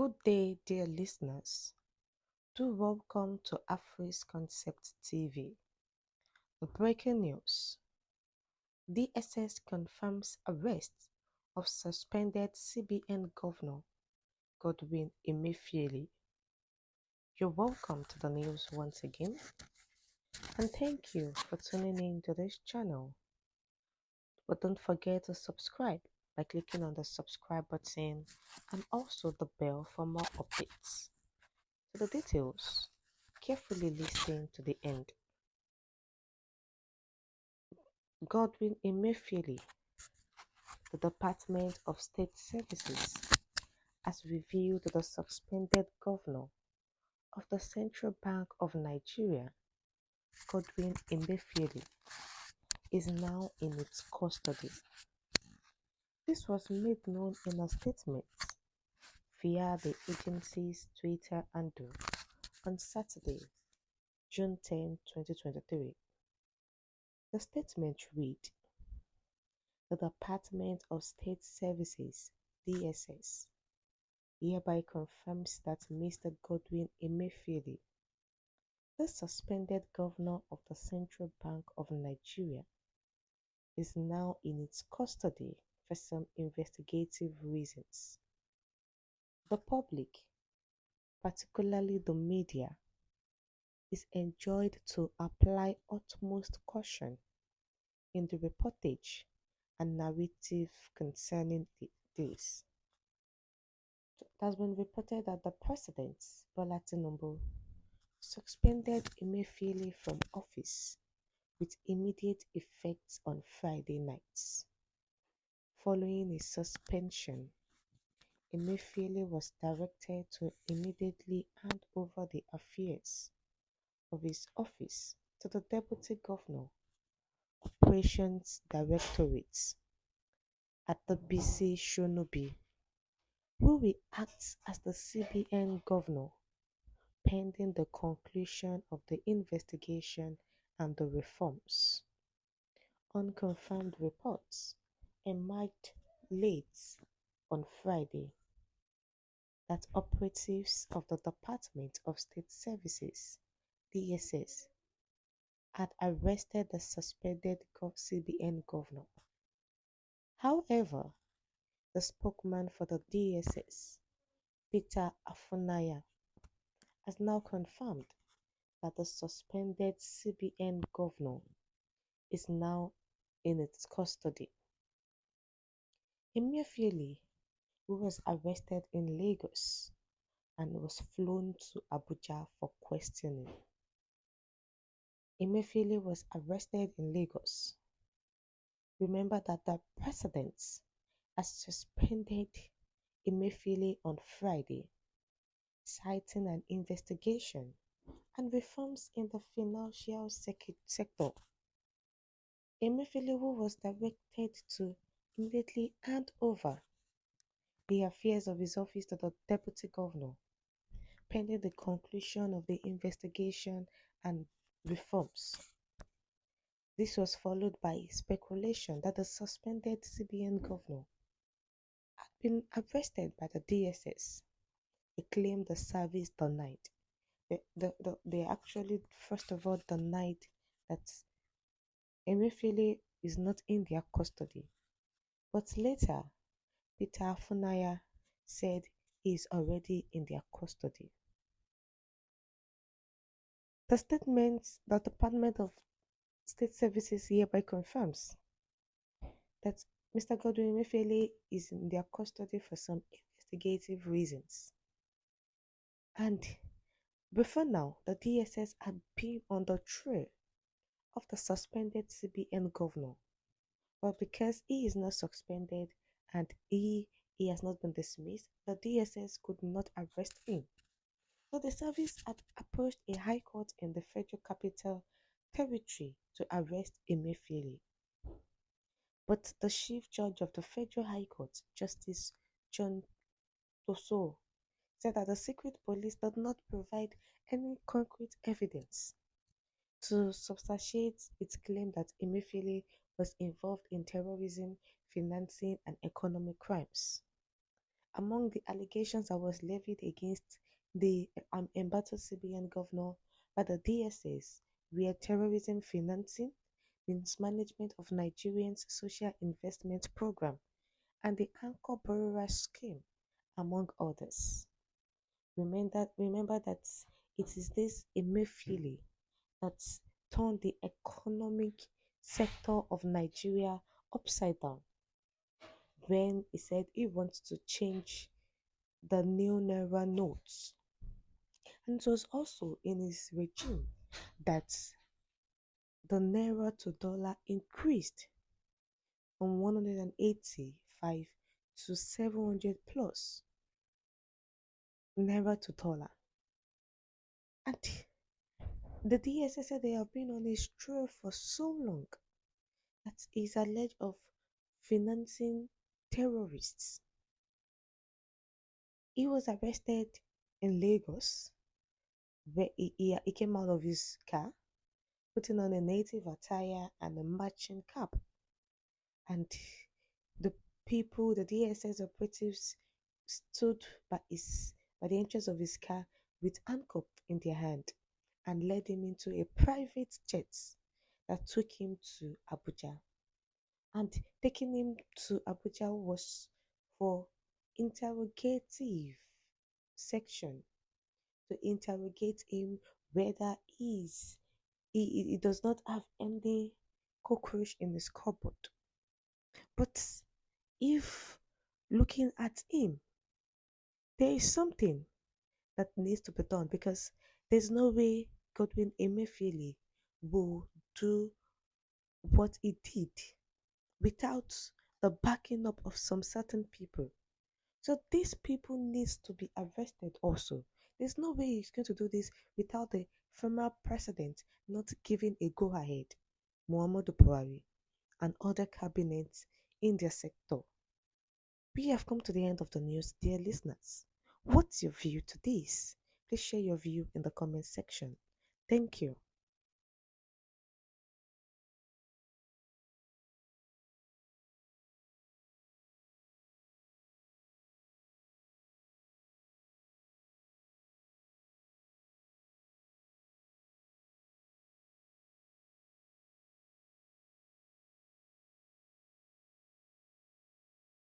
Good day, dear listeners. Do welcome to Ärrést Concept TV. The breaking news: DSS confirms arrest of suspended CBN Governor Godwin Emefiele. You're welcome to the news once again, and thank you for tuning in to this channel. But don't forget to subscribe by clicking on the subscribe button and also the bell for more updates. To the details, carefully listen to the end. Godwin Emefiele, the Department of State Services, has revealed the suspended governor of the Central Bank of Nigeria, Godwin Emefiele, is now in its custody. This was made known in a statement via the agency's Twitter handle on Saturday, June 10, 2023. The statement read: "The Department of State Services (DSS) hereby confirms that Mr. Godwin Emefiele, the suspended governor of the Central Bank of Nigeria, is now in its custody for some investigative reasons. The public, particularly the media, is enjoined to apply utmost caution in the reportage and narrative concerning this. It has been reported that the President, Bola Tinubu, suspended Emefiele from office with immediate effect on Friday night. Following his suspension, Emefiele was directed to immediately hand over the affairs of his office to the Deputy Governor, Operations Directorate at the BC Shonobi, who will act as the CBN Governor pending the conclusion of the investigation and the reforms. Unconfirmed reports emerged late on Friday that operatives of the Department of State Services (DSS) had arrested the suspended CBN governor. However, the spokesman for the DSS, Peter Afunaya, has now confirmed that the suspended CBN governor is now in its custody. Emefiele, who was arrested in Lagos and was flown to Abuja for questioning. Emefiele was arrested in Lagos. Remember that the president has suspended Emefiele on Friday, citing an investigation and reforms in the financial sector. Emefiele was directed to immediately hand over the affairs of his office to the Deputy Governor, pending the conclusion of the investigation and reforms. This was followed by speculation that the suspended CBN governor had been arrested by the DSS. They claimed the service denied. They actually, first of all, denied that Emefiele is not in their custody. But later, Peter Afunaya said he is already in their custody. The statement that the Department of State Services hereby confirms that Mr. Godwin Emefiele is in their custody for some investigative reasons. And before now, the DSS had been on the trail of the suspended CBN governor. But because he is not suspended and he has not been dismissed, the DSS could not arrest him. So the service had approached a high court in the Federal Capital Territory to arrest Emefiele. But the Chief Judge of the Federal High Court, Justice John Toso, said that the secret police did not provide any concrete evidence to substantiate its claim that Emefiele was involved in terrorism, financing, and economic crimes. Among the allegations that was levied against the embattled CBN governor by the DSS were terrorism financing, mismanagement of Nigerians' social investment program, and the Anchor Borrower Scheme, among others. Remember that it is this Emefiele that turned the economic sector of Nigeria upside down when he said he wants to change the new Naira notes. And it was also in his regime that the Naira to dollar increased from 185 to 700 plus Naira to dollar. And the DSS said they have been on a trail for so long that is alleged of financing terrorists. He was arrested in Lagos where he came out of his car, putting on a native attire and a matching cap. And the people, the DSS operatives, stood by the entrance of his car with handcuff in their hand and led him into a private jet that took him to Abuja. And taking him to Abuja was for interrogative section to interrogate him whether he does not have any cockroach in his cupboard. But if looking at him, there is something that needs to be done because there's no way Godwin Emefiele will do what he did without the backing up of some certain people. So these people needs to be arrested also. There's no way he's going to do this without the former president not giving a go ahead, Muhammadu Buhari, and other cabinets in their sector. We have come to the end of the news, dear listeners. What's your view to this? Please share your view in the comment section. Thank you.